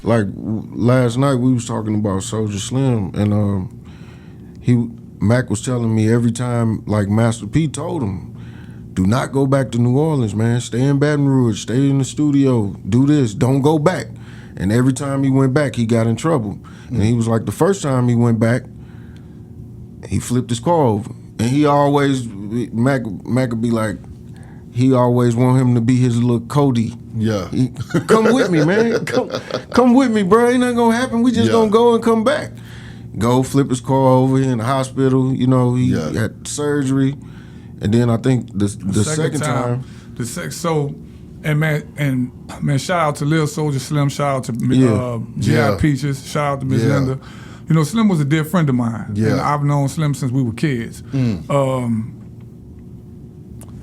like last night we was talking about Soulja Slim, and Mac was telling me every time, like Master P told him, do not go back to New Orleans, man. Stay in Baton Rouge, stay in the studio, do this, don't go back. And every time he went back, he got in trouble. And he was like, the first time he went back, he flipped his car over. And he always, Mac would be like, he always want him to be his little Cody. Yeah. Come with me, man. Come with me, bro. Ain't nothing gonna happen. We just gonna go and come back. Go flip his car over in the hospital. You know, he had surgery. And then I think the second time. And man, shout out to Lil Soulja Slim, shout out to G.I. Peaches, shout out to Miss Linda. You know, Slim was a dear friend of mine. Yeah. And I've known Slim since we were kids. Like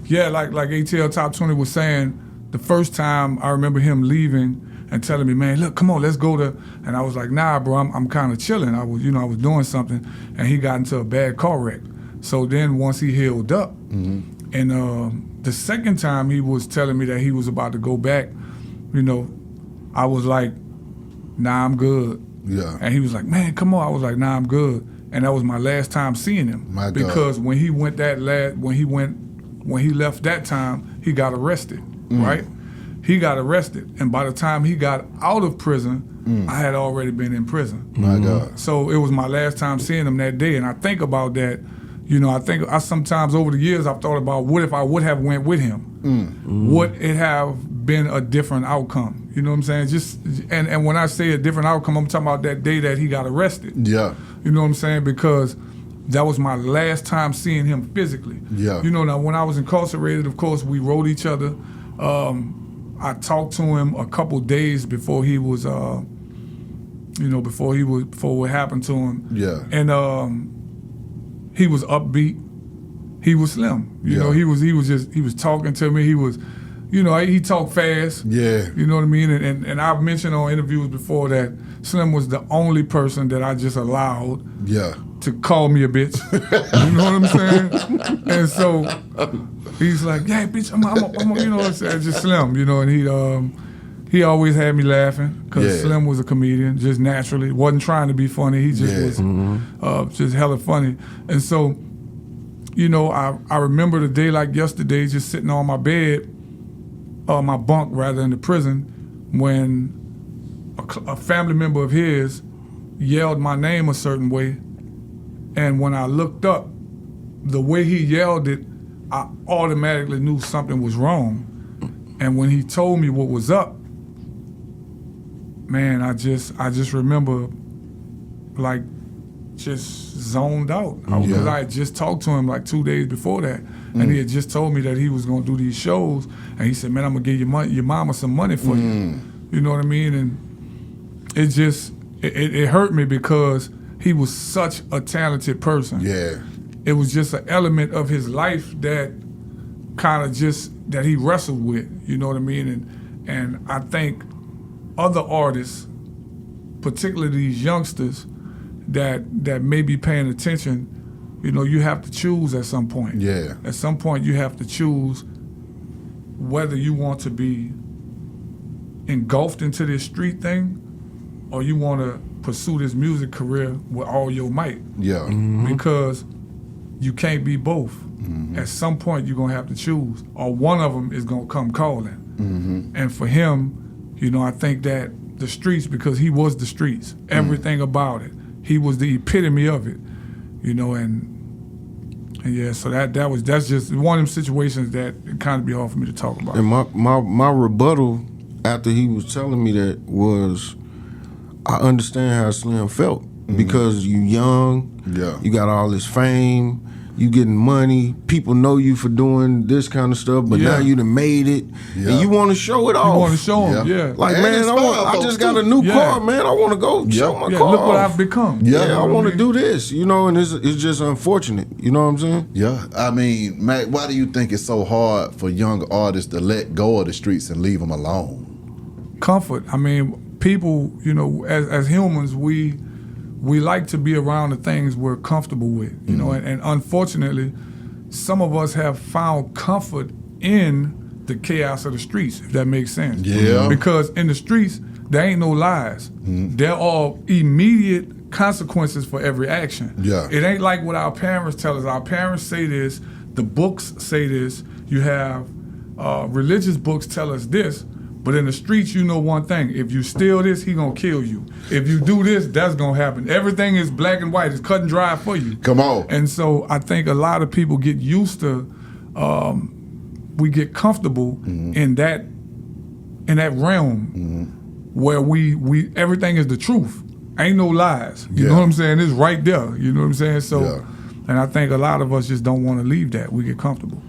ATL Top 20 was saying, the first time I remember him leaving and telling me, man, look, come on, let's go to, and I was like, nah, bro, I'm kind of chilling. I was doing something, and he got into a bad car wreck. So then once he healed up, and the second time he was telling me that he was about to go back, you know, I was like, nah, I'm good. Yeah. And he was like, man, come on. I was like, nah, I'm good. And that was my last time seeing him. Because when he went when he left that time, he got arrested, right? He got arrested, and by the time he got out of prison, I had already been in prison. My God. So it was my last time seeing him that day, and I think about that. You know, I sometimes over the years I've thought about what if I would have went with him? Would it have been a different outcome? You know what I'm saying? And when I say a different outcome, I'm talking about that day that he got arrested. Yeah. You know what I'm saying? Because that was my last time seeing him physically. Yeah. You know, now when I was incarcerated, of course, we wrote each other. I talked to him a couple days before he was, before what happened to him. Yeah. And he was upbeat. He was Slim. You know, he was talking to me. He was, you know, he talked fast. Yeah. You know what I mean? And I've mentioned on interviews before that Slim was the only person that I just allowed to call me a bitch. You know what I'm saying? And so he's like, yeah, bitch, I'm you know, it's just Slim, you know, and he always had me laughing because Slim was a comedian, just naturally. Wasn't trying to be funny. He just was just hella funny. And so, you know, I remember the day like yesterday, just sitting on my bed, my bunk rather, in the prison, when a family member of his yelled my name a certain way. And when I looked up, the way he yelled it, I automatically knew something was wrong. And when he told me what was up, man, I just remember like just zoned out. Because I had just talked to him like 2 days before that. And he had just told me that he was gonna do these shows. And he said, man, I'm gonna give your mama some money for you. You know what I mean? And it just, it hurt me because he was such a talented person. Yeah. It was just an element of his life that kind of just, that he wrestled with, you know what I mean? And I think other artists, particularly these youngsters that may be paying attention, you know, you have to choose at some point. Yeah. At some point you have to choose whether you want to be engulfed into this street thing or you want to pursue this music career with all your might. Yeah. Because you can't be both. At some point you're going to have to choose, or one of them is going to come calling. And for him, you know, I think that the streets, because he was the streets, everything about it. He was the epitome of it, you know, and yeah, so that's just one of them situations that it kind of be hard for me to talk about. And my rebuttal after he was telling me that was, I understand how Slim felt because you young, you got all this fame, you getting money, people know you for doing this kind of stuff, but now you done made it, and you want to show it off. You want to show them, Like, and man, I just got a new car, man. I want to go show my car look what off. I've become. I want to do this, you know, and it's just unfortunate. You know what I'm saying? Yeah. I mean, Mac, why do you think it's so hard for young artists to let go of the streets and leave them alone? Comfort. I mean, people, you know, as humans, we like to be around the things we're comfortable with, you know, and unfortunately, some of us have found comfort in the chaos of the streets, if that makes sense. Yeah. Because in the streets, there ain't no lies. There are immediate consequences for every action. Yeah. It ain't like what our parents tell us. Our parents say this, the books say this, you have religious books tell us this, but in the streets you know one thing, if you steal this, he gonna kill you. If you do this, that's gonna happen. Everything is black and white, it's cut and dry for you. Come on. And so I think a lot of people get used to, we get comfortable in that realm where we everything is the truth. Ain't no lies. You know what I'm saying? It's right there. You know what I'm saying? So, and I think a lot of us just don't want to leave that. We get comfortable.